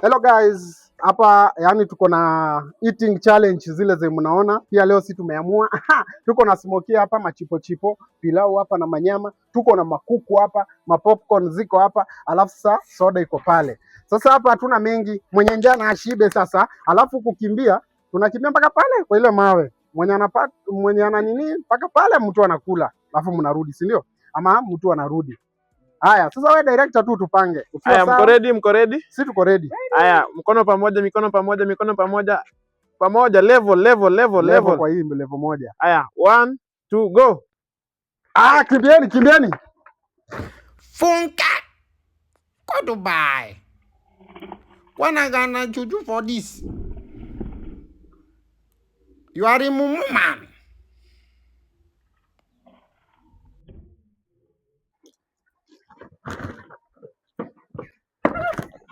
Hello guys, hapa yani tuko na eating challenge zile ze mnaona. Pia leo si tumeamua tuko na smoky hapa, machipo, pilau hapa na manyama, tuko na makuku hapa, mapopcorn ziko hapa, alafu sasa soda iko pale. Sasa hapa hatuna mengi, mwenye njaa na ashibe sasa, alafu kukimbia, tunakimbia mpaka pale kwa ile mawe. Mwenye ana nini mpaka pale mtu anakula, alafu mnarudi, si ndio? Ama mtu anarudi. Haya, sasa wewe director tu tupange. Haya, mko ready? Si tuko ready. Haya, mikono pamoja. Pamoja, level. Kwa hii level moja. Haya, 1 2 go. Kimbieni. Funka. Go to buy. When I gonna juju for this? You are a mumu man.